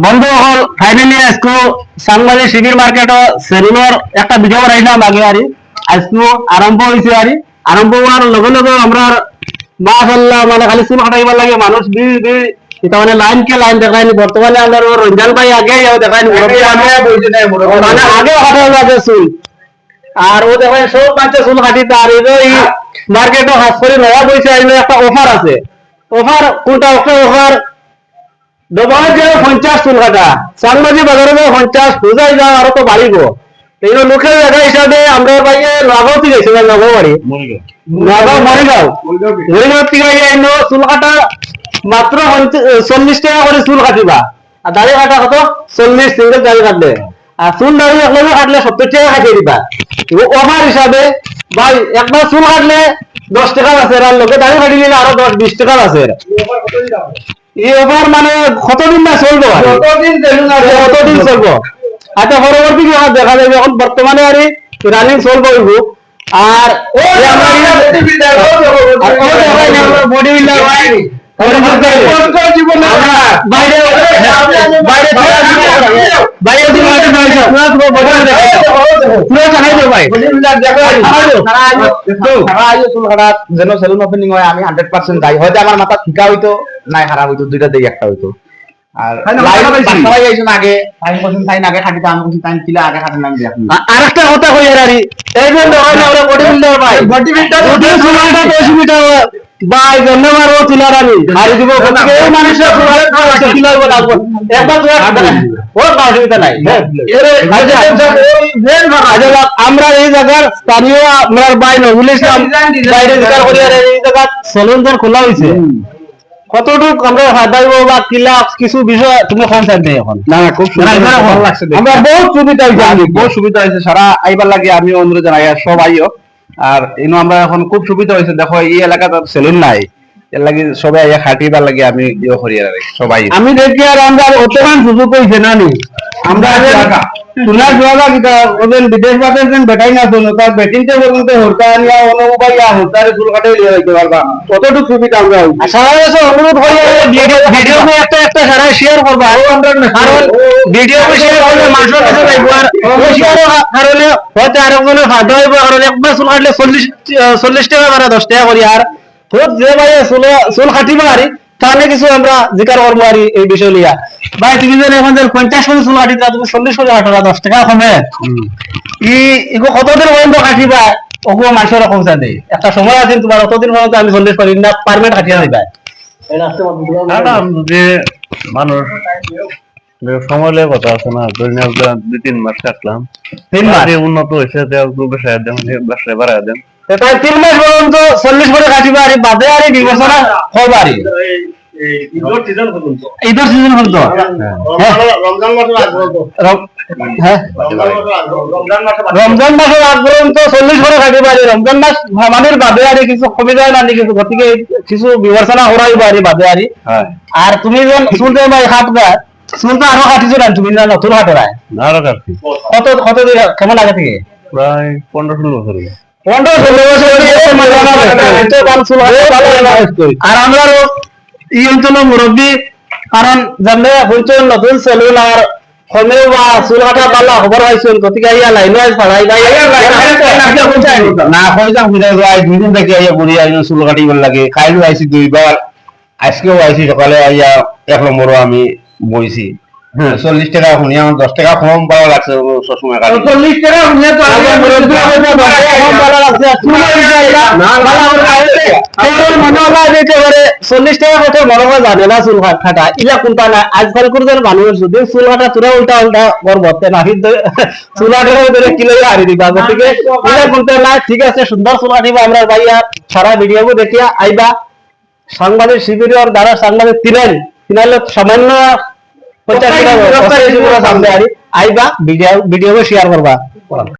বন্ধুসকল ফাইনালি আজকে সাংবাদিক শিবির মার্কেট সেলুনের একটা ভিডিও বানাইলাম আগে আর আজকে আরম্ভ হয়েছে আর আরম্ভ হওয়ার লগে লগে আমরা মাশাআল্লাহ মানে খালি চুল কাটাইবার লাগে মানুষ এটা মানে লাইন কে লাইন দেখায়নি বর্তমানে আমরা রঞ্জান ভাই আগে দেখায়নি মানে আগে কাটাই লাগে চুল আর ও দেখায় সব বাচ্চা চুল কাটি তার এই মার্কেটে হাত করে নয়া বইছে একটা অফার আছে অফার কোনটা অফার দোকানে যে 50 চুল কাটা সাংবাদিক বাজারে 50 পূজায় যাও আরো তো বাড়িব এই লোকের জায়গা হিসাবে আমরা ভাইয়ে লাগাও থেকে গেছে লাগাও বাড়ি মরিগাঁও থেকে এনো চুল কাটা মাত্র 40 টাকা করে চুল কাটিবা আর দাড়ি কাটা কত 40 সিঙ্গেল দাড়ি কাটলে আর চুল দাড়ি একলগে কাটলে 70 টাকা কাটিয়ে দিবা অফার হিসাবে ভাই একবার চুল কাটলে 10 টাকা আছে আর লোকে দাড়ি কাটি নিলে আরো 10-20 টাকা আছে এই অফার মানে কতদিন না চলবে কতদিন চলবো আচ্ছা পরবর্তী দেখা যাবে এখন বর্তমানে আর রানিং চলবে আর বডি বিল্ডার যেন সেলুন ওপেনিং হয় আমি 100% যাই হয়তো আমার মাথা ঠিকা হইতো নাই খারাপ হইতো দুইটা দেই একটা হইতো আর সবাই আইছেন আগে 5% টাইম আগে খাটিতে আমি কিছু টাইম কিলা আগে খাটেন আমি দেখি আরেকটা কথা কই আরি এই যে আমরা বডি বিল্ডার ভাই বডি বিল্ডার 200 মিটার ভাই ধন্যবাদ ও তিলারানি আর দিব এই মানুষের কিলাইব লাগবে একবার ও অসুবিধা নাই আমরা এই জায়গার স্থানীয় আপনার ভাই নজরুল ইসলাম বাইরে বিচার করি আর এই জায়গা সেলুন খোলা হয়েছে কতটুকু আমরা হাদাইব বা কিলা কিছু বিষয় তুমি কোন চাই নেই এখন না খুব ভালো লাগছে আমরা বহুত সুবিধা হইছে বহুত সুবিধা হইছে সারা আইবার লাগে আমি অনুরোধ জানাই আর সব আইও আর ইনো আমরা এখন খুব সুবিধা হইছে দেখো এই এলাকাতে সেলুন নাই এর লাগি সবাই আইয়া খাটিবার লাগে আমি ইও করি আর সবাই আমি দেখি আর আমরা অতমান সুযোগ হইছে না নি আমরা তুলা জোয়ালা কিটা ওদের বিদেশ বাতে যেন বেটাই না শুনো তার বেটিং তে বলতে হরতা নিয়া অনুবাই ইয়া হরতারে চুল কাটাই লিয়ে যাইতে পারবা কতটুকু সুবিধা আমরা সারা দেশে অনুরোধ হয়ে ভিডিও একটা সারা শেয়ার করবা কারণ ভিডিও শেয়ার করলে মানুষের কাছে যাইবো আর শেয়ারও কারণে হয়তো আরেকজনের ফায়দা হইব কারণ একবার চুল কাটলে 40 টাকা করে 10 টাকা করি আর তো যে ভাই চুল কাটিবা আর তাহলে কিছু আমরা জিকার করবো আর এই বিষয় লিয়া ভাই তুমি যেন এখন 50 করে চুল কাটি তুমি 40 করে কাটা 10 টাকা কমে ইগো কতদিন পর্যন্ত কাটিবা ওগো মানুষের পৌঁছা দেয় একটা সময় আছে তোমার অতদিন পর্যন্ত আমি 40 করি না পারমেন্ট কাটিয়া দিবা যে মানুষ সময় লেগে কথা আছে না ধরে নেওয়া 2-3 মাস কাটলাম 3 মাস উন্নত হয়েছে ব্যবসায় বাড়ায় দেন তাই 3 মাস পর্যন্ত 40 করে কাটিবা আর বাদে আর বিবেচনা হবে আর ঈদের সিজন পর্যন্ত রমজান মাসের আগ পর্যন্ত 40 করে কাটিবা আর রমজান মাস আমাদের বাদে আর কিছু কমে যায় না কিছু গতিকে কিছু বিবেচনা করাইবা আর বাদে আর তুমি যখন শুনতে ভাই হাটবা শুনতে আরো কাটিছো না তুমি না নতুন হাটে রায় আরো কাটছি কত কেমন আগে থেকে প্রায় 15-16 বছর 15-16 বছর আর আমরা এই অঞ্চলের মুরব্বী কারণ জানলে হইচল নতুন সেলুন আর কমেও বা চুল কাটা পাল্লা খবর পাইছিল গতিকে ইয়া লাইন পাড়াই না কইতাম দুই দিন থেকে আইয়া ঘুরি আইন চুল কাটিবার লাগে কাইলো আইছি 2 বার আজকেও আইছি সকালে আইয়া 1 নম্বরও আমি বইছি 40 টাকা শুনিয়া 10 টাকা কম পাওয়া লাগছে সবসময় 40 টাকা শুনিয়া তো আগে মুরব্বী কম পাওয়া লাগছে মনোলা দিতে পারে 40 টাকা কত মনোলা জানে না চুল কাটা ইলা কোনটা না আজকাল করে মানুষ যদি চুল কাটা তুরা উল্টা করবতে না চুল কাটা ধরে কিলো হারি দিবা গতিকে ইলা কোনটা না ঠিক আছে সুন্দর চুল কাটিবা আমরা ভাইয়া সারা ভিডিওকে দেখিয়া আইবা সাংবাদিক শিবিরের দ্বারা সাংবাদিক তিনাইলে সামান্য 50 টাকা সামনে আইবা ভিডিও শেয়ার করবা